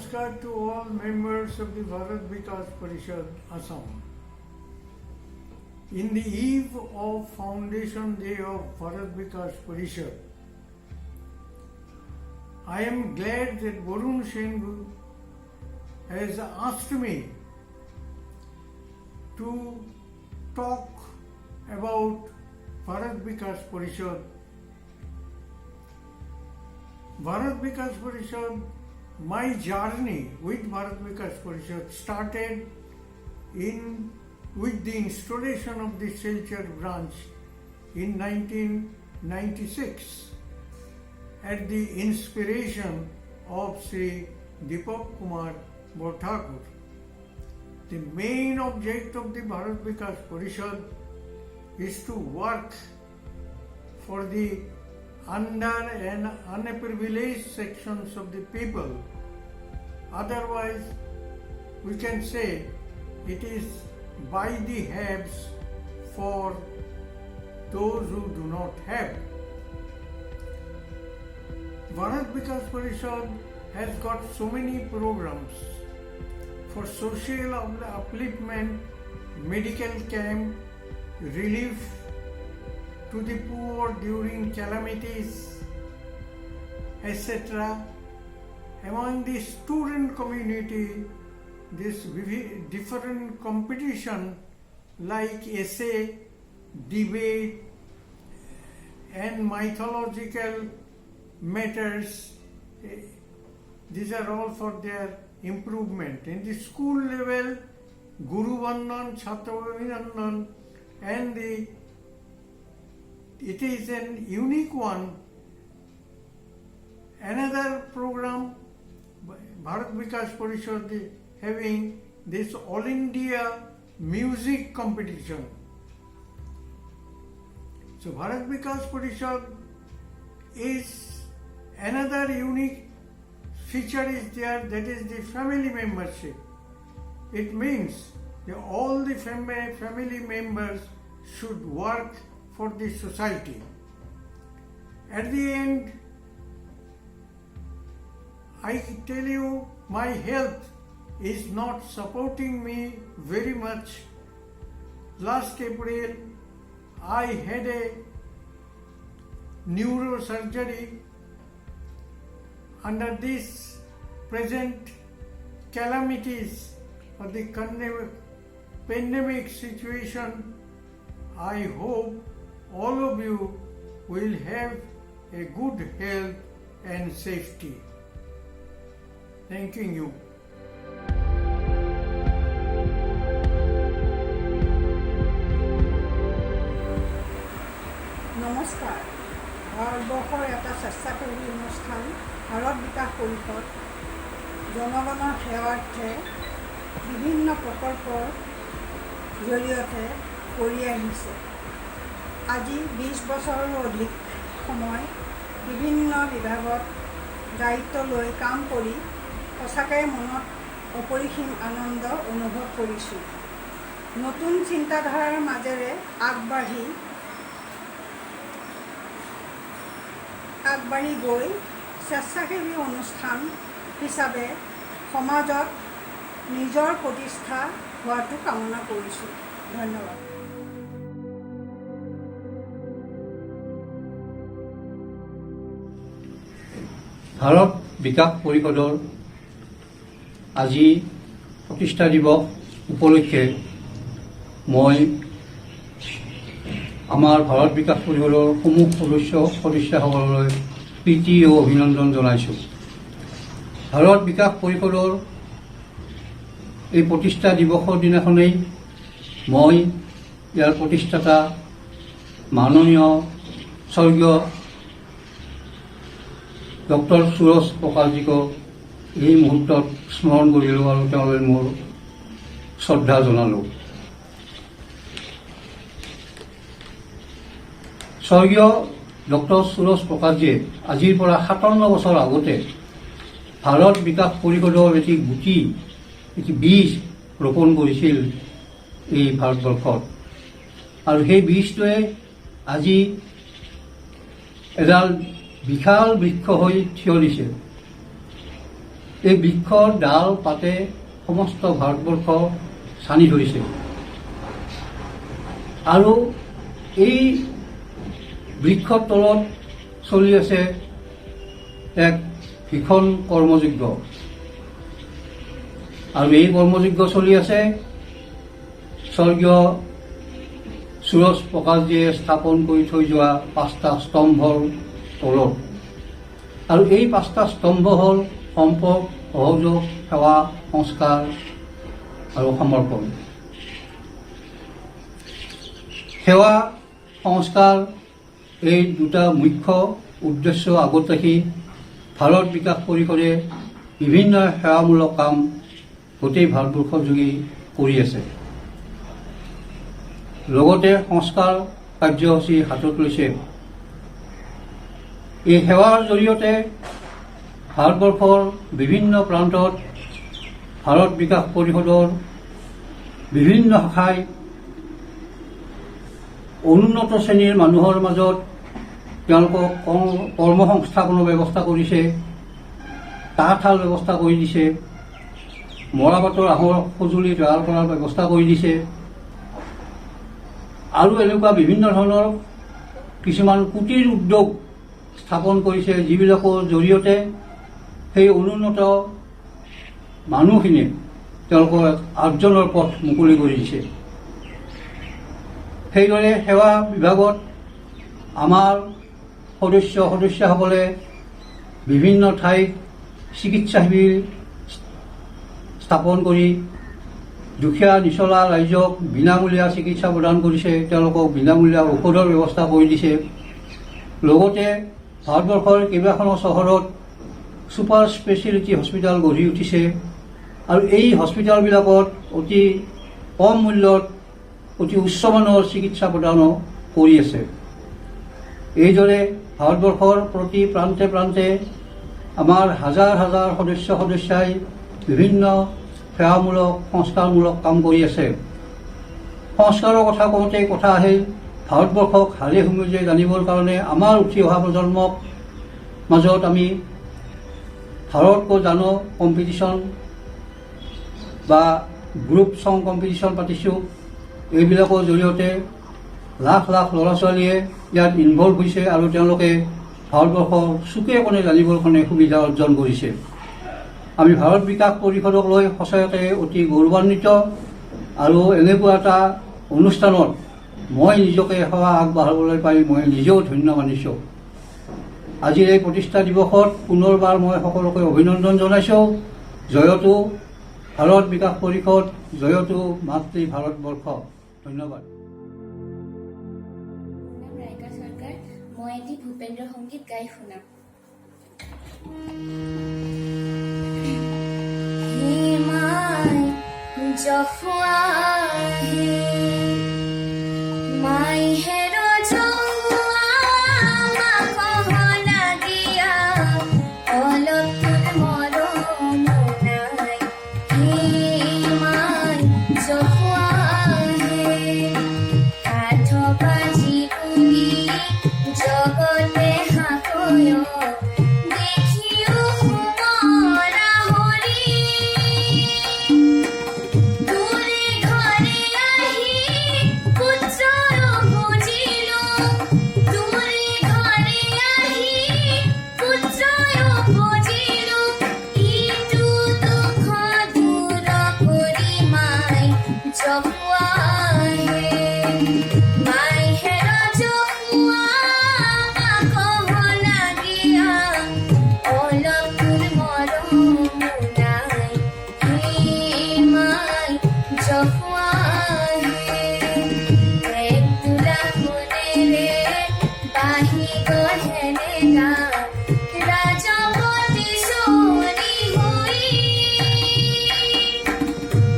Namaskar to all members of the Bharat Vikas Parishad, Assam. In the eve of Foundation Day of Bharat Vikas Parishad, I am glad that Varun Shengu has asked me to talk about Bharat Vikas Parishad. Bharat Vikas Parishad, my journey with Bharat Vikas Parishad started with the installation of the Silchar branch in 1996 at the inspiration of Sri Deepak Kumar Borthakur. The main object of the Bharat Vikas Parishad is to work for the under and unprivileged sections of the people. Otherwise, we can say it is by the haves for those who do not have. Bharat Vikas Parishad has got so many programs for social upliftment, medical camp, relief to the poor during calamities, etc. Among the student community, this different competition like essay, debate and mythological matters, these are all for their improvement. In the school level, Guru Vandan, Chhatra Abhinandan, and it is an unique one. Another program, Bharat Vikas Parishad is having this All India music competition. So Bharat Vikas Parishad is another unique feature is there, that is the family membership. It means that all the family members should work for the society. At the end, I tell you, my health is not supporting me very much. Last April, I had a neurosurgery. Under these present calamities of the pandemic situation, I hope all of you will have a good health and safety. Thanking you. নমস্কাৰ। ভাৰতবৰ্ষৰ এটা স্বেচ্ছাসেৱী অনুষ্ঠান ভাৰত বিকাশ পৰিষদ জনগণৰ সেৱাৰ্থে বিভিন্ন প্ৰকল্পৰ জৰিয়তে কৰি আহিছে। আজি 20 বছৰৰো অধিক সময় বিভিন্ন বিভাগত দায়িত্ব লৈ কাম কৰি সঁচাকৈ মনত অপৰিসীম আনন্দ অনুভৱ কৰিছোঁ। নতুন চিন্তাধাৰাৰ মাজেৰে আগবাঢ়ি গৈ স্বেচ্ছাসেৱী অনুষ্ঠান হিচাপে সমাজত নিজৰ প্ৰতিষ্ঠা হোৱাটো কামনা কৰিছোঁ। ধন্যবাদ। ভাৰত বিকাশ পৰিষদৰ আজি প্ৰতিষ্ঠা দিৱস উপলক্ষে মই আমাৰ ভাৰত বিকাশ পৰিষদৰ সমূহ সদস্যসকললৈ প্ৰীতি ও অভিনন্দন জনাইছোঁ। ভাৰত বিকাশ পৰিষদৰ এই প্ৰতিষ্ঠা দিৱসৰ দিনাখনেই মই ইয়াৰ প্ৰতিষ্ঠাতা মাননীয় স্বৰ্গীয় ডক্টৰ সুৰজ প্ৰকাশজীক এই মুহূৰ্তত স্মৰণ কৰিলোঁ আৰু তেওঁলৈ মোৰ শ্ৰদ্ধা জনালোঁ। স্বৰ্গীয় ডক্টৰ সুৰজ প্ৰকাশজীয়ে আজিৰ পৰা 57 বছৰ আগতে ভাৰত বিকাশ পৰিষদৰ এটি বীজ ৰোপণ কৰিছিল এই ভাৰতবৰ্ষত, আৰু সেই বীজটোৱে আজি এডাল বিশাল বৃক্ষ হৈ থিয় দিছে। এই বৃক্ষৰ ডাল পাতে সমস্ত ভাৰতবৰ্ষ ছানি ধৰিছে আৰু এই বৃক্ষৰ তলত চলি আছে এক ভীষণ কৰ্মযজ্ঞ আৰু এই কৰ্মযজ্ঞ চলি আছে স্বৰ্গীয় সুৰজ প্ৰকাশজীয়ে স্থাপন কৰি থৈ যোৱা 5টা স্তম্ভৰ তলত আৰু এই 5টা স্তম্ভ হ'ল সম্পৰ্ক সহযোগ সেৱা সংস্কাৰ আৰু সমৰ্পণ সেৱা সংস্কাৰ এই দুটা মুখ্য উদ্দেশ্য আগত ৰাখি ভাৰত বিকাশ পৰিষদে বিভিন্ন সেৱামূলক কাম গোটেই ভাৰতবৰ্ষজুৰি কৰি আছে লগতে সংস্কাৰ কাৰ্যসূচী হাতত লৈছে এই সেৱাৰ জৰিয়তে ভাৰতবৰ্ষৰ বিভিন্ন প্ৰান্তত ভাৰত বিকাশ পৰিষদৰ বিভিন্ন শাখাই অনুন্নত শ্ৰেণীৰ মানুহৰ মাজত তেওঁলোকক কৰ্মসংস্থাপনৰ ব্যৱস্থা কৰিছে তাঁতশাল ব্যৱস্থা কৰি দিছে মৰাপাটৰ আহৰ সঁজুলি তৈয়াৰ কৰাৰ ব্যৱস্থা কৰি দিছে আৰু এনেকুৱা বিভিন্ন ধৰণৰ কিছুমান কুটিৰ উদ্যোগ স্থাপন কৰিছে যিবিলাকৰ জৰিয়তে সেই অনুন্নত মানুহখিনিয়ে তেওঁলোকৰ আৰ্জনৰ পথ মুকলি কৰি দিছে সেইদৰে সেৱা বিভাগত আমাৰ সদস্যসকলে বিভিন্ন ঠাইত চিকিৎসা শিবিৰ স্থাপন কৰি দুখীয়া নিচলা ৰাইজক বিনামূলীয়া চিকিৎসা প্ৰদান কৰিছে তেওঁলোকক বিনামূলীয়া ঔষধৰ ব্যৱস্থা কৰি দিছে লগতে ভাৰতবৰ্ষৰ কেইবাখনো চহৰত ছুপাৰ স্পেচিয়েলিটি হস্পিটেল গঢ়ি উঠিছে আৰু এই হস্পিটেলবিলাকত অতি কম মূল্যত অতি উচ্চমানৰ চিকিৎসা প্ৰদানো কৰি আছে এইদৰে ভাৰতবৰ্ষৰ প্ৰতি প্ৰান্তে প্ৰান্তে আমাৰ হাজাৰ হাজাৰ সদস্যই বিভিন্ন সেৱামূলক সংস্কাৰমূলক কাম কৰি আছে সংস্কাৰৰ কথা কওঁতে কথা আহিল ভাৰতবৰ্ষক হালে হুমুলিয়াই জানিবৰ কাৰণে আমাৰ উঠি অহা প্ৰজন্মক মাজত আমি ভাৰত কো জানো কম্পিটিশ্যন বা গ্ৰুপ ছং কম্পিটিশ্যন পাতিছোঁ এইবিলাকৰ জৰিয়তে লাখ লাখ ল'ৰা ছোৱালীয়ে ইয়াত ইনভলভ হৈছে আৰু তেওঁলোকে ভাৰতবৰ্ষৰ চুকে কোণে জানিবৰ কাৰণে সুবিধা অৰ্জন কৰিছে আমি ভাৰত বিকাশ পৰিষদক লৈ সঁচাকৈ অতি গৌৰৱান্বিত আৰু এনেকুৱা এটা অনুষ্ঠানত মই নিজকে সেৱা আগবঢ়াবলৈ পাই মই নিজেও ধন্য মানিছোঁ আজিৰ এই প্ৰতিষ্ঠা দিৱসত পুনৰবাৰ মই সকলোকে অভিনন্দন জনাইছোঁ জয়তু ভাৰত বিকাশ পৰিষদ জয়তু মাতৃ ভাৰতবৰ্ষ ধন্যবাদ মই এটি ভূপেন্দ্ৰ সংগীত গাই শুনাম হে মাই জফুৱা হে মাই হেৰ জফুৱা মাকহ লাগিয়া অলপ মৰম নাই হে মাই জফুৱা হে কাঠ বাজি পুলি জগতে হাকয় দেখিও মৰা হৰি দূৰে ঘৰে আহি পুত্ৰ বুজিলো দূৰে ঘৰে আহি পুত্ৰ বুজিলো ইটো দুখ দূৰ কৰি মাই জপোৱা হে মাই হেৰ জপোৱা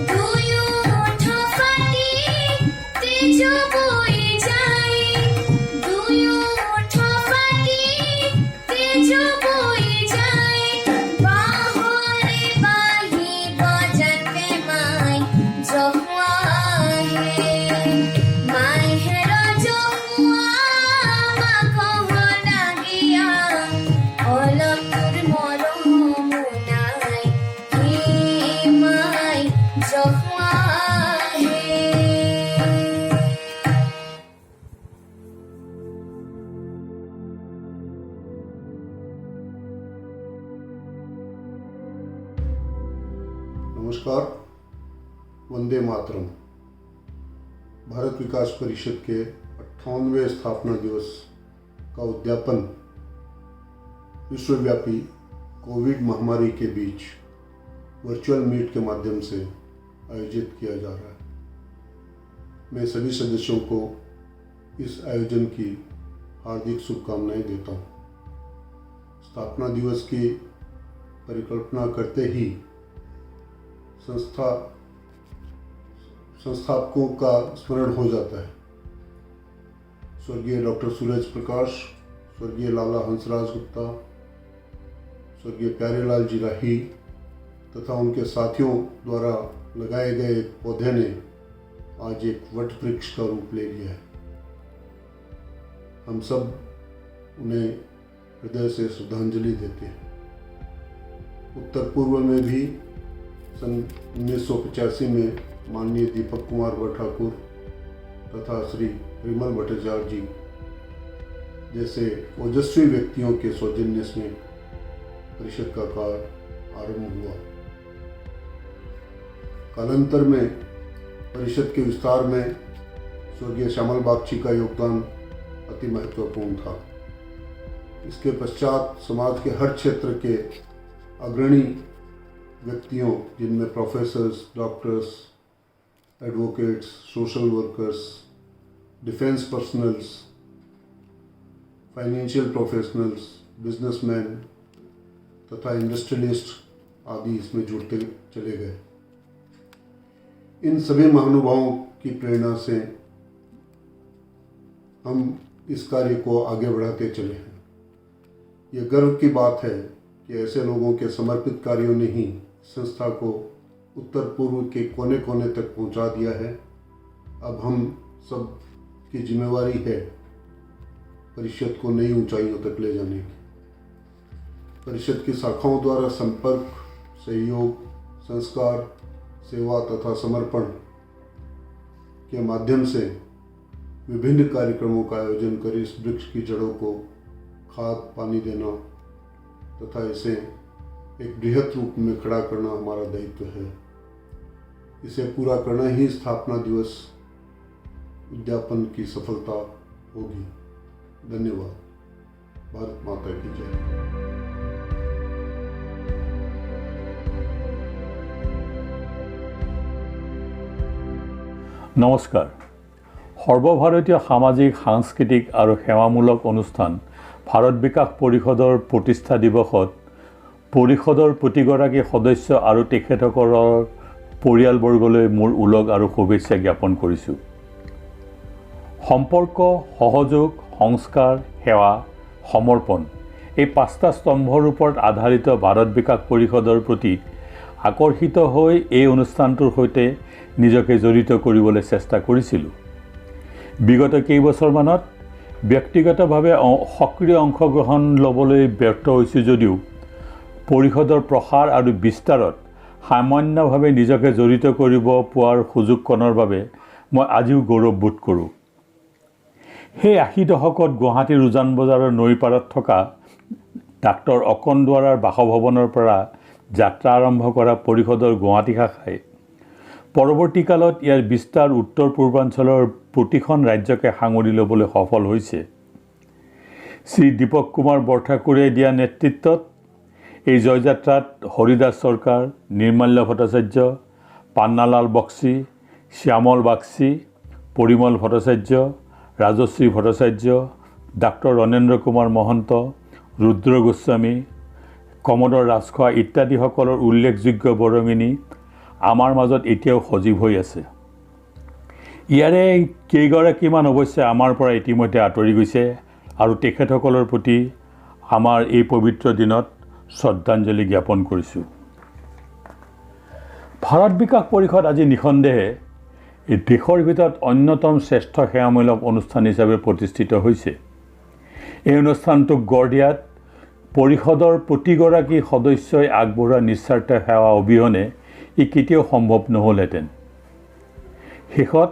দুয়ো ঠফাটি मातरम। भारत विकास परिषद के 58वें स्थापना दिवस का उद्यापन विश्वव्यापी कोविड महामारी के बीच वर्चुअल मीट के माध्यम से आयोजित किया जा रहा है। मैं सभी सदस्यों को इस आयोजन की हार्दिक शुभकामनाएं देता हूँ। स्थापना दिवस की परिकल्पना करते ही संस्थापकों का स्मरण हो जाता है। स्वर्गीय डॉक्टर सूरज प्रकाश, स्वर्गीय लाला हंसराज गुप्ता, स्वर्गीय प्यारेलाल जी राही तथा उनके साथियों द्वारा लगाए गए पौधे ने आज एक वट वृक्ष का रूप ले लिया है। हम सब उन्हें हृदय से श्रद्धांजलि देते हैं। उत्तर पूर्व में भी सन 1985 में माननीय दीपक कुमार ठाकुर तथा श्री परिमल भट्टाचार्य जी जैसे ओजस्वी व्यक्तियों के सौजन्य से परिषद का कार्य आरंभ हुआ। कालांतर में परिषद के विस्तार में स्वर्गीय श्यामल बागची का योगदान अति महत्वपूर्ण था। इसके पश्चात समाज के हर क्षेत्र के अग्रणी व्यक्तियों, जिनमें professors, doctors, advocates, social workers, defence personnels, financial professionals, businessman तथा इंडस्ट्रियलिस्ट आदि इसमें जुड़ते चले गए। इन सभी महानुभावों की प्रेरणा से हम इस कार्य को आगे बढ़ाते चले हैं। यह गर्व की बात है कि ऐसे लोगों के समर्पित कार्यों ने ही संस्था को उत्तर पूर्व के कोने कोने तक पहुंचा दिया है। अब हम सब की जिम्मेवारी है परिषद को नई ऊंचाइयों तक ले जाने की। परिषद की शाखाओं द्वारा संपर्क, सहयोग, संस्कार, सेवा तथा समर्पण के माध्यम से विभिन्न कार्यक्रमों का आयोजन कर इस वृक्ष की जड़ों को खाद पानी देना तथा इसे एक बृहत रूप में खड़ा करना हमारा दायित्व है। इसे पूरा करना ही स्थापना दिवस उद्यापन की सफलता होगी। धन्यवाद। भारत माता की जय। নমস্কাৰ। সৰ্বভাৰতীয় সামাজিক, সাংস্কৃতিক আৰু সেৱামূলক অনুষ্ঠান ভাৰত বিকাশ পৰিষদৰ প্ৰতিষ্ঠা দিৱসত পৰিষদৰ প্ৰতিগৰাকী সদস্য আৰু তেখেতসকলৰ পৰিয়ালবৰ্গলৈ মোৰ ওলগ আৰু শুভেচ্ছা জ্ঞাপন কৰিছোঁ। সম্পৰ্ক, সহযোগ, সংস্কাৰ, সেৱা, সমৰ্পণ এই 5টা স্তম্ভৰ ওপৰত আধাৰিত ভাৰত বিকাশ পৰিষদৰ প্ৰতি আকৰ্ষিত হৈ এই অনুষ্ঠানটোৰ সৈতে নিজকে জড়িত কৰিবলৈ চেষ্টা কৰিছিলোঁ। বিগত কেইবছৰমানত ব্যক্তিগতভাৱে সক্ৰিয় অংশগ্ৰহণ ল'বলৈ ব্যৰ্থ হৈছোঁ যদিও পৰিষদৰ প্ৰসাৰ আৰু বিস্তাৰত সামান্যভাৱে নিজকে জড়িত কৰিব পোৱাৰ সুযোগকণৰ বাবে মই আজিও গৌৰৱবোধ কৰোঁ। সেই 80 দশকত গুৱাহাটীৰ উজান বজাৰৰ নৈপাৰত থকা ডাক্তৰ অকণ দুৱাৰাৰ বাসভৱনৰ পৰা যাত্ৰা আৰম্ভ কৰা পৰিষদৰ গুৱাহাটী শাখাই পৰৱৰ্তী কালত ইয়াৰ বিস্তাৰ উত্তৰ পূৰ্বাঞ্চলৰ প্ৰতিখন ৰাজ্যকে সাঙুৰি ল'বলৈ সফল হৈছে। শ্ৰী দীপক কুমাৰ বৰঠাকুৰে দিয়া নেতৃত্বত এই জয়যাত্ৰাত হৰিদাস চৰকাৰ, নিৰ্মাল্য ভট্টাচাৰ্য, পান্নালাল বক্সী, শ্যামল বাগচী, পৰিমল ভট্টাচাৰ্য, ৰাজশ্ৰী ভট্টাচাৰ্য, ডাক্তৰ ৰণেন্দ্ৰ কুমাৰ মহন্ত, ৰুদ্ৰ গোস্বামী, কমদৰ ৰাজখোৱা ইত্যাদিসকলৰ উল্লেখযোগ্য বৰঙণি আমাৰ মাজত এতিয়াও সজীৱ হৈ আছে। ইয়াৰে কেইগৰাকীমান অৱশ্যে আমাৰ পৰা ইতিমধ্যে আঁতৰি গৈছে আৰু তেখেতসকলৰ প্ৰতি আমাৰ এই পবিত্ৰ দিনত শ্ৰদ্ধাঞ্জলি জ্ঞাপন কৰিছোঁ। ভাৰত বিকাশ পৰিষদ আজি নিঃসন্দেহে এই দেশৰ ভিতৰত অন্যতম শ্ৰেষ্ঠ সেৱামূলক অনুষ্ঠান হিচাপে প্ৰতিষ্ঠিত হৈছে। এই অনুষ্ঠানটোক গঢ় দিয়াত পৰিষদৰ প্ৰতিগৰাকী সদস্যই আগবঢ়োৱা নিস্বাৰ্থ সেৱা অবিহনে ই কেতিয়াও সম্ভৱ নহ'লহেঁতেন। শেষত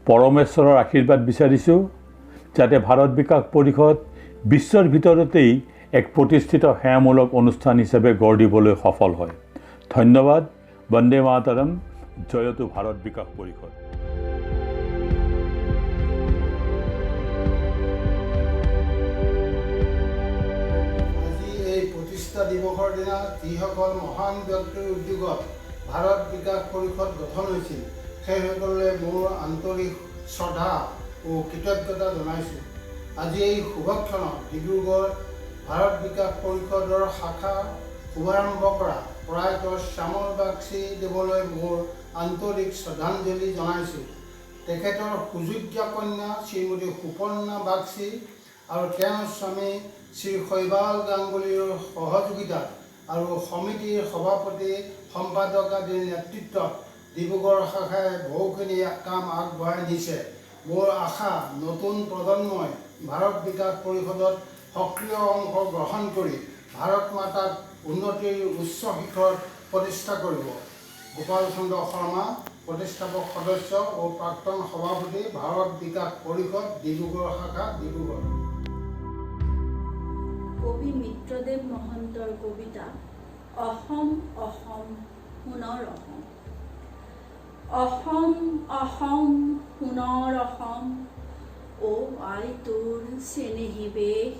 পৰমেশ্বৰৰ আশীৰ্বাদ বিচাৰিছোঁ যাতে ভাৰত বিকাশ পৰিষদ বিশ্বৰ ভিতৰতেই এক প্ৰতিষ্ঠিত সেৱামূলক অনুষ্ঠান হিচাপে গঢ় দিবলৈ সফল হয়। ধন্যবাদ। বন্দে মাতৰম। জয়তু ভাৰত বিকাশ পৰিষদ। আজি এই প্ৰতিষ্ঠা দিৱসৰ দিনা যিসকল মহান ব্যক্তিৰ উদ্যোগত ভাৰত বিকাশ পৰিষদ গঠন হৈছিল সেইসকললৈ মোৰ আন্তৰিক শ্ৰদ্ধা ও কৃতজ্ঞতা জনাইছোঁ। আজি এই শুভক্ষণত ডিব্ৰুগড় ভাৰত বিকাশ পৰিষদৰ শাখা শুভাৰম্ভ কৰা প্ৰয়াত শ্যামল বাগচী দেৱলৈ মোৰ আন্তৰিক শ্ৰদ্ধাঞ্জলি জনাইছোঁ। তেখেতৰ সুযোগ্য কন্যা শ্ৰীমতী সুপৰ্ণা বাগচী আৰু তেওঁৰ স্বামী শ্ৰী শৈবাল গাংগুলীৰ সহযোগিতাত আৰু সমিতিৰ সভাপতি সম্পাদক আদিৰ নেতৃত্বত ডিব্ৰুগড় শাখাই বহুখিনি কাম আগবঢ়াই নিছে। মোৰ আশা নতুন প্ৰজন্মই ভাৰত বিকাশ পৰিষদত সক্ৰিয় অংশ গ্ৰহণ কৰি ভাৰত মাতাক উন্নতিৰ উচ্চ শিখৰত প্ৰতিষ্ঠা কৰিব। গোপাল চন্দ্ৰ শৰ্মা, প্ৰতিষ্ঠাপক সদস্য ও প্ৰাক্তন সভাপতি, ভাৰত বিকাশ পৰিষদ, ডিব্ৰুগড় শাখা, ডিব্ৰুগড়। কবি মিত্ৰদেৱ মহন্তৰ কবিতা অসম অসম সোণৰ অসম। অসম অসম সোণৰ অসম, অ আই তোৰ চেনেহী বেশ।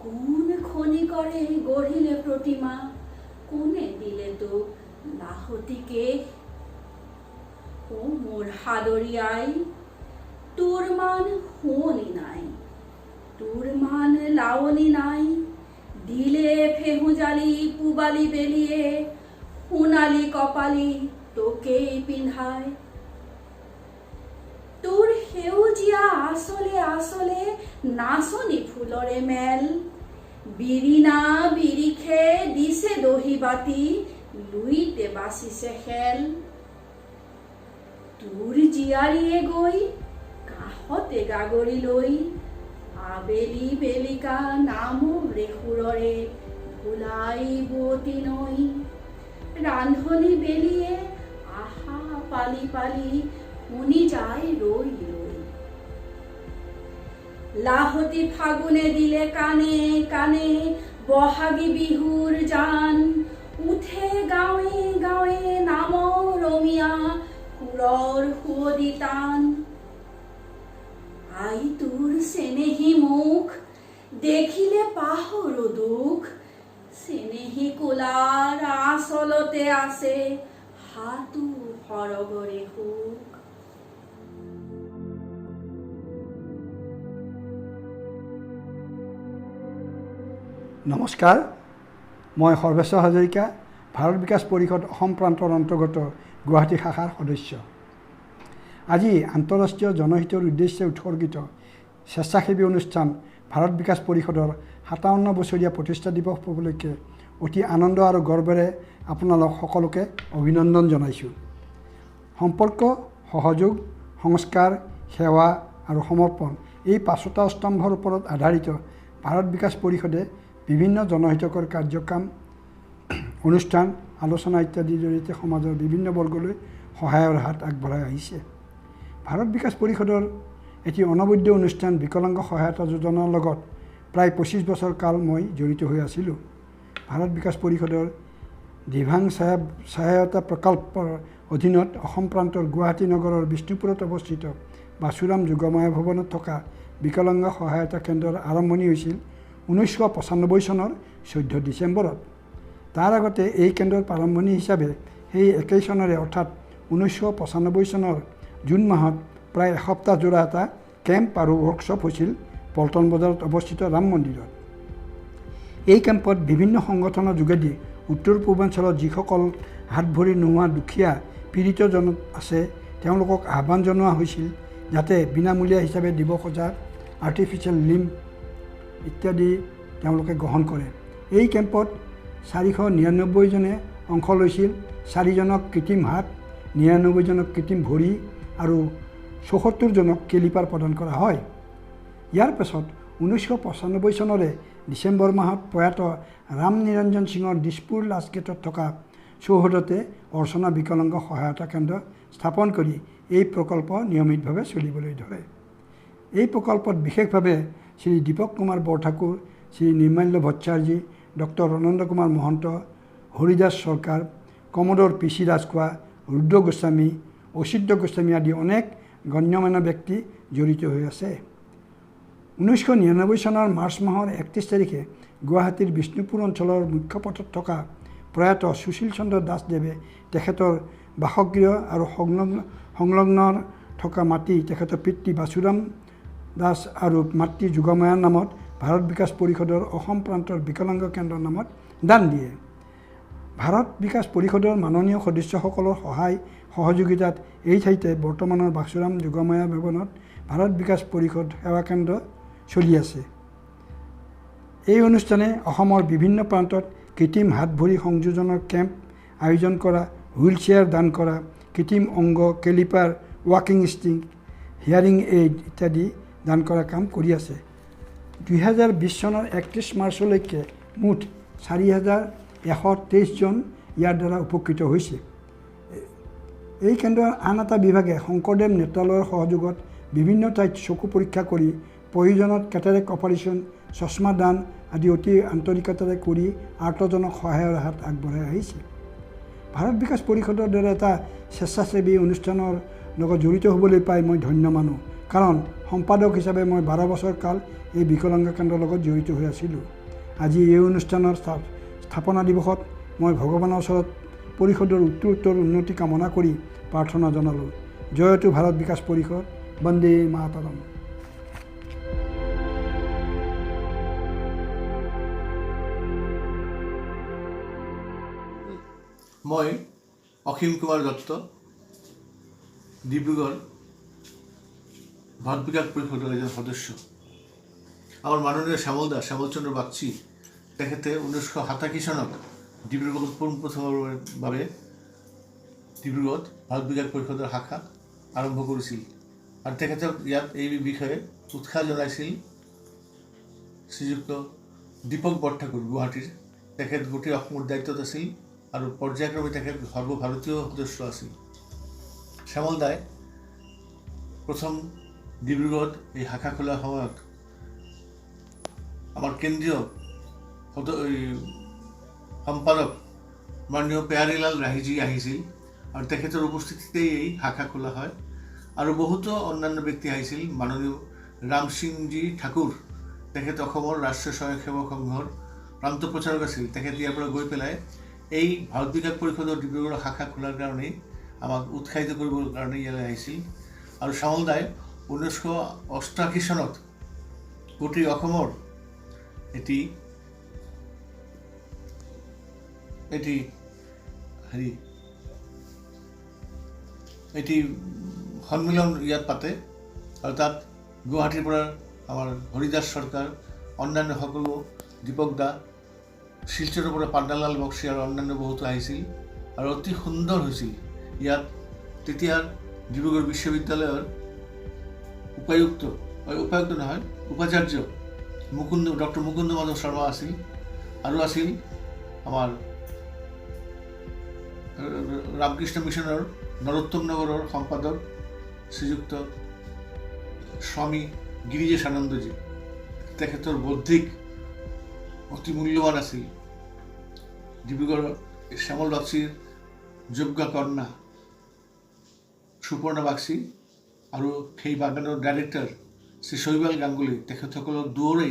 কোন খনিকৰে গঢ়িলে প্ৰতিমা, কোনে দিলে তোক লাহতি কেশ। ও মোৰ সাদৰী আই, তোৰ মান শুৱনি নাই, তোৰ মান লাৱনি নাই। দিলে ফেহুজালি পূবালি বেলিয়ে, সোণালী কপালি তোকেই পিন্ধাই। তোৰ সেউজীয়া আচলে আচলে নাচনি ফুলৰে মেল। বিৰিণা বিৰিখে দিছে দহি বাতি, লুইতে বাচিছে খেল। তোৰ জীয়াৰীয়ে গৈ কাষতে গাগৰি লৈ, আবেলি বেলিকা নামৰে সুৰৰে ভোলাই বোৱতী নৈ। ৰান্ধনি বেলিয়ে আশা পালি পালি, শুনি যায় ৰৈ ৰৈ। লাহতি ফাগুনে দিলে কাণে কাণে, বহাগী বিহুৰ জান। উঠে গাঁৱে গাঁৱে নামৰ ৰমীয়া, সুৰৰ সুৱদি টান। আই তোৰ চেনেহী মুখ, দেখিলে পাহৰো দুখ। চেনেহী কোলাৰ আচলতে আছে, হাতো সৰগৰে সুখ। নমস্কাৰ, মই সৰ্বেশ্বৰ হাজৰিকা, ভাৰত বিকাশ পৰিষদ অসম প্ৰান্তৰ অন্তৰ্গত গুৱাহাটী শাখাৰ সদস্য। আজি আন্তঃৰাষ্ট্ৰীয় জনহিতৰ উদ্দেশ্যে উৎসৰ্গিত স্বেচ্ছাসেৱী অনুষ্ঠান ভাৰত বিকাশ পৰিষদৰ ৫৭ বছৰীয়া প্ৰতিষ্ঠা দিৱস উপলক্ষে অতি আনন্দ আৰু গৰ্বেৰে আপোনালোক সকলোকে অভিনন্দন জনাইছোঁ। সম্পৰ্ক, সহযোগ, সংস্কাৰ, সেৱা আৰু সমৰ্পণ এই ৫টা স্তম্ভৰ ওপৰত আধাৰিত ভাৰত বিকাশ পৰিষদে বিভিন্ন জনহিতকৰ কাৰ্যক্ৰম, অনুষ্ঠান, আলোচনা ইত্যাদিৰ জৰিয়তে সমাজৰ বিভিন্ন বৰ্গলৈ সহায়ৰ হাত আগবঢ়াই আহিছে। ভাৰত বিকাশ পৰিষদৰ এটি অনবদ্য অনুষ্ঠান বিকলাংগ সহায়তা যোজনাৰ লগত প্ৰায় ২৫ বছৰ কাল মই জড়িত হৈ আছিলোঁ। ভাৰত বিকাশ পৰিষদৰ দিভাং সহায়তা প্ৰকল্পৰ অধীনত অসম প্ৰান্তৰ গুৱাহাটী নগৰৰ বিষ্ণুপুৰত অৱস্থিত বাছুৰাম যোগমায়া ভৱনত থকা বিকলাংগ সহায়তা কেন্দ্ৰৰ আৰম্ভণি হৈছিল 1995 চনৰ 14 ডিচেম্বৰত। তাৰ আগতে এই কেন্দ্ৰৰ প্ৰাৰম্ভণি হিচাপে সেই একেই চনৰে অৰ্থাৎ 1995 চনৰ জুন মাহত প্ৰায় এসপ্তাহ জোৰা এটা কেম্প আৰু ৱৰ্কশ্বপ হৈছিল পল্টন বজাৰত অৱস্থিত ৰাম মন্দিৰত। এই কেম্পত বিভিন্ন সংগঠনৰ যোগেদি উত্তৰ পূৰ্বাঞ্চলত যিসকল হাত ভৰি নোহোৱা দুখীয়া পীড়িতজন আছে তেওঁলোকক আহ্বান জনোৱা হৈছিল যাতে বিনামূলীয়া হিচাপে দিব খোজা আৰ্টিফিচিয়েল লিম্ব ইত্যাদি তেওঁলোকে গ্ৰহণ কৰে। এই কেম্পত 499 জনে অংশ লৈছিল। 4 জনক কৃত্ৰিম হাত, 99 জনক কৃত্ৰিম ভৰি আৰু 74 জনক কেলিপাৰ প্ৰদান কৰা হয়। ইয়াৰ পাছত 1995 চনৰে ডিচেম্বৰ মাহত প্ৰয়াত ৰাম নিৰঞ্জন সিঙৰ দিছপুৰ লাষ্টগেটত থকা চৌহদতে অৰ্চনা বিকলাংগ সহায়তা কেন্দ্ৰ স্থাপন কৰি এই প্ৰকল্প নিয়মিতভাৱে চলিবলৈ ধৰে। এই প্ৰকল্পত বিশেষভাৱে শ্ৰী দীপক কুমাৰ বৰঠাকুৰ, শ্ৰী নিৰ্মাল্য ভট্টাচাৰ্যী, ডক্টৰ অনন্ত কুমাৰ মহন্ত, হৰিদাস চৰকাৰ, কমোডৰ PC ৰাজখোৱা, ৰুদ্ৰ গোস্বামী, অচিত গোস্বামী আদি অনেক গণ্যমান্য ব্যক্তি জড়িত হৈ আছে। 1999 চনৰ মাৰ্চ মাহৰ 31 তাৰিখে গুৱাহাটীৰ বিষ্ণুপুৰ অঞ্চলৰ মুখ্য পথত থকা প্ৰয়াত সুশীল চন্দ্ৰ দাসদেৱে তেখেতৰ বাসগৃহ আৰু সংলগ্ন থকা মাটি তেখেতৰ পিতৃ বাসুৰাম দাস আৰু মাতৃ যোগমায়াৰ নামত ভাৰত বিকাশ পৰিষদৰ অসম প্ৰান্তৰ বিকলাংগ কেন্দ্ৰৰ নামত দান দিয়ে। ভাৰত বিকাশ পৰিষদৰ মাননীয় সদস্যসকলৰ সহায় সহযোগিতাত এই ঠাইতে বৰ্তমানৰ বাসুৰাম যোগমায়া ভৱনত ভাৰত বিকাশ পৰিষদ সেৱা কেন্দ্ৰ চলি আছে। এই অনুষ্ঠানে অসমৰ বিভিন্ন প্ৰান্তত কৃত্ৰিম হাত ভৰি সংযোজনৰ কেম্প আয়োজন কৰা, হুইল চেয়াৰ দান কৰা, কৃত্ৰিম অংগ, কেলিপাৰ, ৱাকিং ষ্টিক, হিয়াৰিং এইড ইত্যাদি দান কৰা কাম কৰি আছে। 2020 চনৰ 31 মাৰ্চলৈকে মুঠ 4123 জন ইয়াৰ দ্বাৰা উপকৃত হৈছে। এই কেন্দ্ৰৰ আন এটা বিভাগে শংকৰদেৱ নেত্ৰালয়ৰ সহযোগত বিভিন্ন ঠাইত চকু পৰীক্ষা কৰি প্ৰয়োজনত কেটাৰেক্ট অপাৰেশ্যন, চশমা দান আদি অতি আন্তৰিকতাৰে কৰি আৰ্তজনক সহায়ৰ হাত আগবঢ়াই আহিছে। ভাৰত বিকাশ পৰিষদৰ দৰে এটা স্বেচ্ছাসেৱী অনুষ্ঠানৰ লগত জড়িত হ'বলৈ পাই মই ধন্য মানো, কাৰণ সম্পাদক হিচাপে মই 12 বছৰ কাল এই বিকলাংগ কেন্দ্ৰৰ লগত জড়িত হৈ আছিলোঁ। আজি এই অনুষ্ঠানৰ স্থাপনা দিৱসত মই ভগৱানৰ ওচৰত পৰিষদৰ উত্তৰোত্তৰ উন্নতি কামনা কৰি প্ৰাৰ্থনা জনালোঁ। জয়তু ভাৰত বিকাশ পৰিষদ, বন্দে মাতৰম। মই অসীম কুমাৰ দত্ত, ডিব্ৰুগড় ভাৰত বিকাশ পৰিষদৰ এজন সদস্য। আমাৰ মাননীয় শ্যামল চন্দ্ৰ বাগচি তেখেতে 1987 চনত ডিব্ৰুগড়ত পোনপ্ৰথমৰ বাবে ডিব্ৰুগড়ত ভাৰত বিকাশ পৰিষদৰ শাখা আৰম্ভ কৰিছিল আৰু তেখেতক ইয়াত এই বিষয়ে উৎসাহ জনাইছিল শ্ৰীযুক্ত দীপক বৰঠাকুৰ গুৱাহাটীৰ। তেখেত গোটেই অসমৰ দায়িত্বত আছিল আৰু পৰ্যায়ক্ৰমে তেখেত সৰ্বভাৰতীয় সদস্য আছিল। শ্যামল দাই প্ৰথম ডিব্ৰুগড়ত এই শাখা খোলাৰ সময়ত আমাৰ কেন্দ্ৰীয় সম্পাদক মাননীয় পেয়াৰীলাল ৰাহিজী আহিছিল আৰু তেখেতৰ উপস্থিতিতেই এই শাখা খোলা হয় আৰু বহুতো অন্যান্য ব্যক্তি আহিছিল। মাননীয় ৰাম সিংজী ঠাকুৰ তেখেত অসমৰ ৰাষ্ট্ৰীয় স্বয়ংসেৱক সংঘৰ প্ৰান্ত প্ৰচাৰক আছিল। তেখেত ইয়াৰ পৰা গৈ পেলাই এই ভাৰত বিকাশ পৰিষদৰ ডিব্ৰুগড়ৰ শাখা খোলাৰ কাৰণেই আমাক উৎসাহিত কৰিবৰ কাৰণে ইয়ালৈ আহিছিল আৰু শ্যামল দাই 1988 চনত গোটেই অসমৰ এটি সন্মিলন ইয়াত পাতে আৰু তাত গুৱাহাটীৰ পৰা আমাৰ হৰিদাস চৰকাৰ, অন্যান্য সকলো, দীপক দা, শিলচৰৰ পৰা পাণ্ডালাল বক্সী আৰু অন্যান্য বহুতো আহিছিল আৰু অতি সুন্দৰ হৈছিল। ইয়াত তেতিয়া ডিব্ৰুগড় বিশ্ববিদ্যালয়ৰ উপাচাৰ্য ডক্টৰ মুকুন্দ মাধৱ শৰ্মা আছিল আৰু আছিল আমাৰ ৰামকৃষ্ণ মিছনৰ নৰোত্তম নগৰৰ সম্পাদক শ্ৰীযুক্ত স্বামী গিৰিজেশ আনন্দজী। তেখেতৰ বৌদ্ধিক অতি মূল্যৱান আছিল। ডিব্ৰুগড়ৰ শ্যামল বাগচীৰ যোগ্য কন্যা সুপৰ্ণা বাগচী আৰু সেই বাগানৰ ডাইৰেক্টৰ শ্ৰী শৈবাল গাংগুলী, তেখেতসকলৰ দুয়োৰে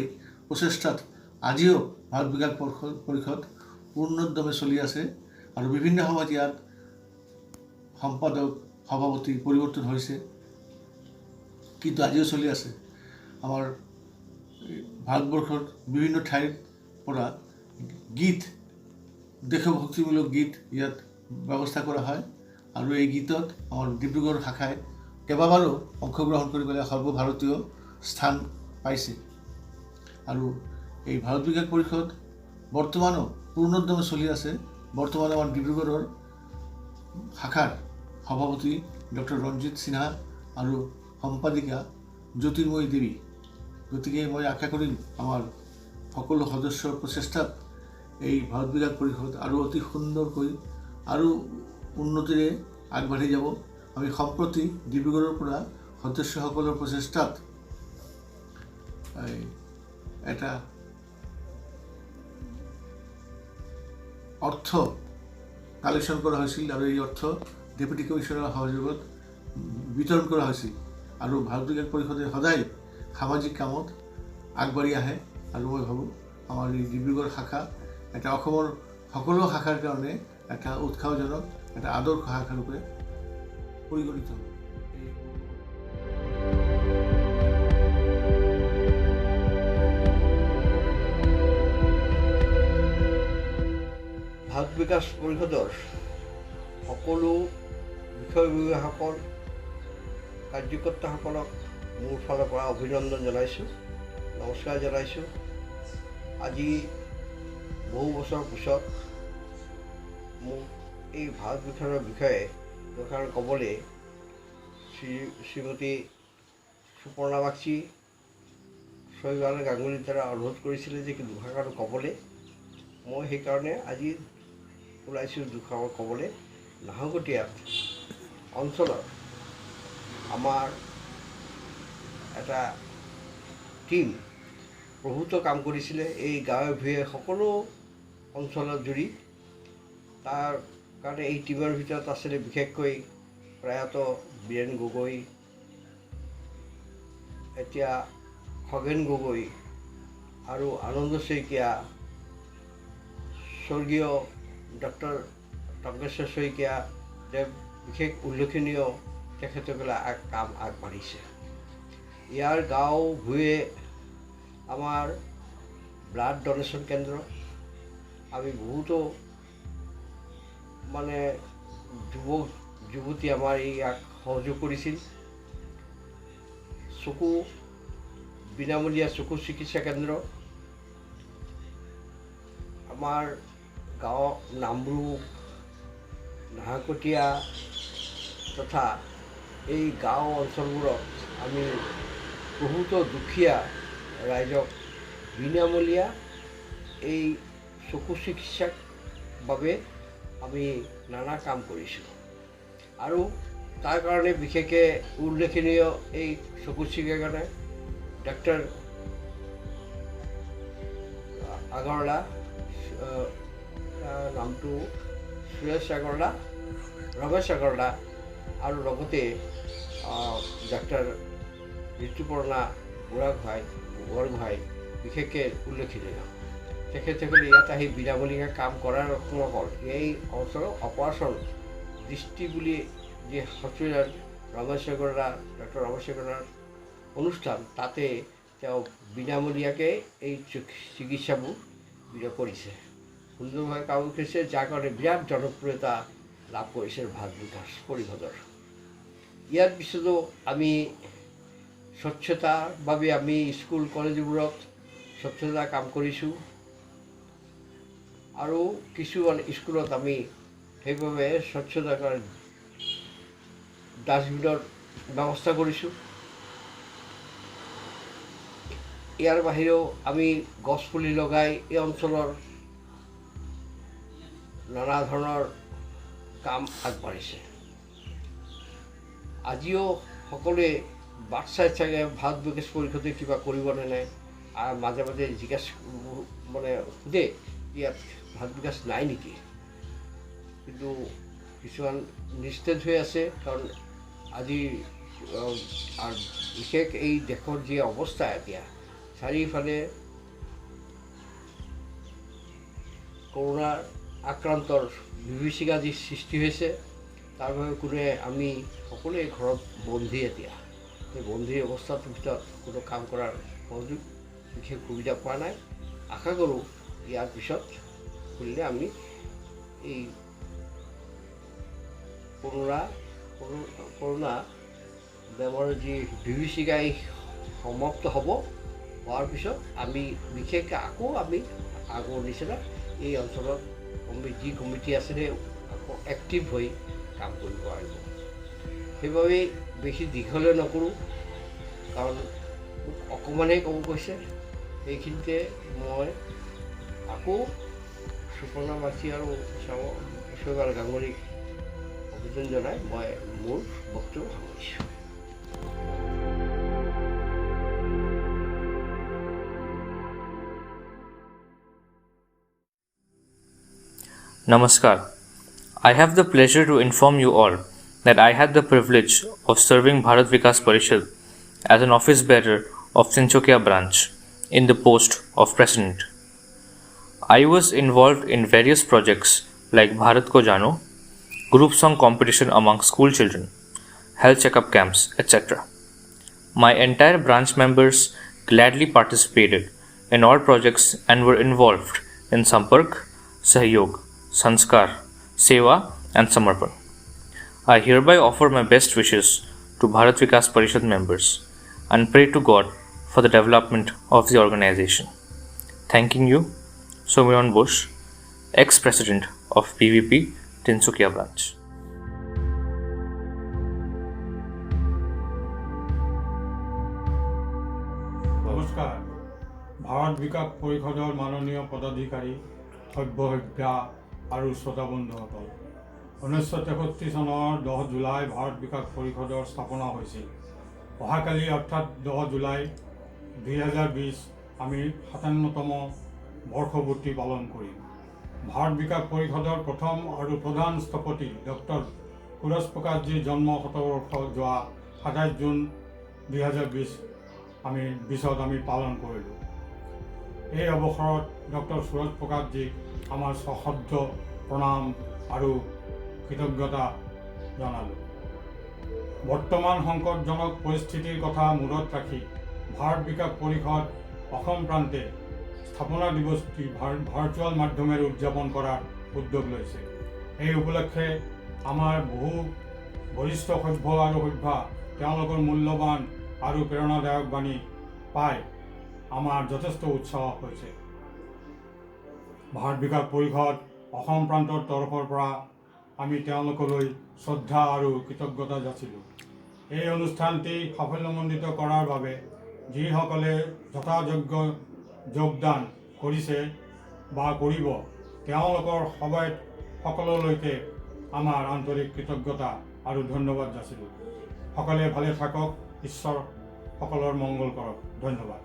প্ৰচেষ্টাত আজিও ভাৰত বিকাশ পৰিষদ পূৰ্ণোদ্যমে চলি আছে আৰু বিভিন্ন সময়ত ইয়াত সম্পাদক, সভাপতি পৰিৱৰ্তন হৈছে, কিন্তু আজিও চলি আছে। আমাৰ ভাৰতবৰ্ষৰ বিভিন্ন ঠাইৰ পৰা গীত, দেশভক্তিমূলক গীত ইয়াত ব্যৱস্থা কৰা হয় আৰু এই গীতত আমাৰ ডিব্ৰুগড় শাখাই কেইবাবাৰো অংশগ্ৰহণ কৰি পেলাই সৰ্বভাৰতীয় স্থান পাইছে আৰু এই ভাৰত বিকাশ পৰিষদ বৰ্তমানো পূৰ্ণোদ্যমে চলি আছে। বৰ্তমান আমাৰ ডিব্ৰুগড়ৰ শাখাৰ সভাপতি ডক্টৰ ৰঞ্জিত সিনহা আৰু সম্পাদিকা জ্যোতিৰ্ময়ী দেৱী। গতিকে মই আশা কৰিম আমাৰ সকলো সদস্যৰ প্ৰচেষ্টাত এই ভাৰত বিকাশ পৰিষদ আৰু অতি সুন্দৰকৈ আৰু উন্নতিৰে আগবাঢ়ি যাব। আমি সম্প্ৰতি ডিব্ৰুগড়ৰ পৰা সদস্যসকলৰ প্ৰচেষ্টাত এটা অৰ্থ কালেকশ্যন কৰা হৈছিল আৰু এই অৰ্থ ডেপুটি কমিশ্যনাৰৰ সহযোগত বিতৰণ কৰা হৈছিল আৰু ভাৰত বিকাশ পৰিষদে সদায় সামাজিক কামত আগবাঢ়ি আহে আৰু মই ভাবোঁ আমাৰ এই ডিব্ৰুগড় শাখা এটা অসমৰ সকলো শাখাৰ কাৰণে এটা উৎসাহজনক এটা আদৰ্শ শাখা ৰূপে পৰিগণিত হ'ব। ভাৰত বিকাশ পৰিষদৰ সকলো বিষয়ববীয়াসকল কাৰ্যকৰ্তাসকলক মোৰ ফালৰ পৰা অভিনন্দন জনাইছোঁ, নমস্কাৰ জনাইছোঁ। আজি বহু বছৰ পিছত মোক এই ভাৰত বিকাশৰ বিষয়ে দুষাৰ ক'বলৈ শ্ৰীমতী সুপৰ্ণা বাগচী, শৈবাল গাংগুলীৰ দ্বাৰা অনুৰোধ কৰিছিলে যে দুষাৰ ক'বলৈ। মই সেইকাৰণে আজি ওলাইছোঁ দুষাৰ ক'বলৈ। নাহৰকটীয়াত অঞ্চলত আমাৰ এটা টীম বহুত কাম কৰিছিলে এই গাঁৱে ভূঞে সকলো অঞ্চলত জুৰি। তাৰ কাৰণে এই টীমৰ ভিতৰত আছিলে বিশেষকৈ প্ৰয়াত বীৰেণ গগৈ, এতিয়া খগেন গগৈ আৰু আনন্দ শইকীয়া, স্বৰ্গীয় ডক্টৰ টংকেশ্বৰ শইকীয়া দেৱ বিশেষ উল্লেখনীয় তেখেতসকলে কাম আগবাঢ়িছে। ইয়াৰ গাঁও ভূঞে আমাৰ ব্লাড ডনেশ্যন কেন্দ্ৰ, আমি বহুতো মানে যুৱক যুৱতী আমাৰ ইয়াক সহযোগ কৰিছিল। চকু বিনামূলীয়া চকু চিকিৎসা কেন্দ্ৰ, আমাৰ গাঁৱৰ নামৰূপ, নাহৰকটীয়া তথা এই গাঁও অঞ্চলবোৰত আমি বহুতো দুখীয়া ৰাইজক বিনামূলীয়া এই চকু চিকিৎসাৰ বাবে আমি নানা কাম কৰিছোঁ। আৰু তাৰ কাৰণে বিশেষকৈ উল্লেখনীয় এই চকু চিকিৎসাৰ কাৰণে ডক্টৰ আগৰৱালা, নামটো সুৰেশ আগৰৱালা, ৰমেশ আগৰৱালা আৰু লগতে ডক্টৰ ঋতুপৰ্ণা বৰগোহাঁই বিশেষকৈ উল্লেখনীয়। তেখেতসকলে ইয়াত আহি বিনামূলীয়া কাম কৰাৰ অকল এই অঞ্চলৰ অপাৰেশ্যন দৃষ্টি বুলি যি হস্পিটেল ৰমেশ আগৰৱালা, ডক্টৰ ৰমেশ আগৰৱালাৰ অনুষ্ঠান, তাতে তেওঁ বিনামূলীয়াকৈ এই চিকিৎসাবোৰ কৰিছে, সুন্দৰভাৱে কাম কৰিছে, যাৰ কাৰণে বিৰাট জনপ্ৰিয়তা লাভ কৰিছে ভাৰত বিকাশ পৰিষদৰ। ইয়াৰ পিছতো আমি স্বচ্ছতাৰ বাবে আমি স্কুল কলেজবোৰত স্বচ্ছতা কাম কৰিছোঁ আৰু কিছুমান স্কুলত আমি সেইবাবে স্বচ্ছতাৰ কাৰণে ডাষ্টবিনৰ ব্যৱস্থা কৰিছোঁ। ইয়াৰ বাহিৰেও আমি গছপুলি লগাই এই অঞ্চলৰ নানা ধৰণৰ কাম আগবাঢ়িছে। আজিও সকলোৱে বাট চাই চাগে ভাৰত বিকাশ পৰিষদে কিবা কৰিবনে নাই, আৰু মাজে মাজে জিজ্ঞাসা মানে সোধে ইয়াত ভাৰত বিকাশ নাই নেকি, কিন্তু কিছুমান নিষ্টেড হৈ আছে। কাৰণ আজি বিশেষ এই দেশৰ যি অৱস্থা এতিয়া চাৰিওফালে কৰোণাৰ আক্ৰান্তৰ বিভীষিকা যি সৃষ্টি হৈছে, তাৰ বাবে আমি সকলোৱে ঘৰত বন্দী। এতিয়া সেই বন্দী অৱস্থাটোৰ ভিতৰত কোনো কাম কৰাৰ সহযোগ বিশেষ সুবিধা পোৱা নাই। আশা কৰোঁ ইয়াৰ পিছত খুলিলে আমি এই কৰোণা বেমাৰৰ যি বিভীষিকাই সমাপ্ত হোৱাৰ পিছত আমি বিশেষকৈ আকৌ আমি আগৰ নিচিনা এই অঞ্চলত যি কমিটি আছিলে আকৌ এক্টিভ হৈ কাম কৰিব পাৰিব। সেইবাবে বেছি দীঘলে নকৰোঁ, কাৰণ মোক অকণমানেই ক'ব কৈছে। সেইখিনিতে মই আকৌ সুপৰ্ণা বাগচী আৰু শৈবাল গাংগুলীক অভিযোজন জনাই মই মোৰ বক্তব্য সামৰিছোঁ। Namaskar. I have the pleasure to inform you all that I had the privilege of serving Bharat Vikas Parishad as an office bearer of Tinsukia branch in the post of president. I was involved in various projects like Bharat Ko Jano, group song competition among school children, health checkup camps, etc. My entire branch members gladly participated in all projects and were involved in Sampark, Sahyog, Sanskar, Seva and Samarpan. I hereby offer my best wishes to Bharat Vikas Parishad members and pray to God for the development of the organization. Thanking you, Soumyon Bush, ex-president of PVP Tinsukia branch. নমস্কাৰ। ভাৰত বিকাশ পৰিষদৰ মাননীয় পদাধিকাৰী, সভ্যসভ্যা আৰু শ্ৰোতাবন্ধুসকল, 1963 চনৰ 10 July Bharat বিকাশ পৰিষদৰ স্থাপনা হৈছিল। অহাকালি অৰ্থাৎ 10 জুলাই 2020 আমি 57তম বৰ্ষপূৰ্তি পালন কৰিম। ভাৰত বিকাশ পৰিষদৰ প্ৰথম আৰু প্ৰধান স্থপতি ডক্টৰ সুৰজ প্ৰকাশজীৰ জন্ম শতবৰ্ষ যোৱা 27 জুন 2020 আমি পালন কৰিলোঁ। এই অৱসৰত ডক্টৰ সুৰজ প্ৰকাশজীক আমাৰ সশব্দ প্ৰণাম আৰু কৃতজ্ঞতা জনালোঁ। বৰ্তমান সংকটজনক পৰিস্থিতিৰ কথা মূৰত ৰাখি ভাৰত বিকাশ পৰিষদ অসম প্ৰান্তে স্থাপনা দিৱসটি ভাৰ্চুৱেল মাধ্যমেৰে উদযাপন কৰাৰ উদ্যোগ লৈছে। এই উপলক্ষে আমাৰ বহু বৰিষ্ঠ সভ্য আৰু সভ্যা তেওঁলোকৰ মূল্যৱান আৰু প্ৰেৰণাদায়ক বাণী পাই আমাৰ যথেষ্ট উৎসাহ হৈছে। ভাৰত বিকাশ পৰিষদ অসম প্ৰান্তৰ তৰফৰ পৰা আমি তেওঁলোকলৈ শ্ৰদ্ধা আৰু কৃতজ্ঞতা যাচিলোঁ। এই অনুষ্ঠানটি সাফল্যমণ্ডিত কৰাৰ বাবে যিসকলে যথাযোগ্য যোগদান কৰিছে বা কৰিব, তেওঁলোকৰ সকলোলৈকে আমাৰ আন্তৰিক কৃতজ্ঞতা আৰু ধন্যবাদ যাচিলোঁ। সকলে ভালে থাকক, ঈশ্বৰ সকলৰ মংগল কৰক। ধন্যবাদ।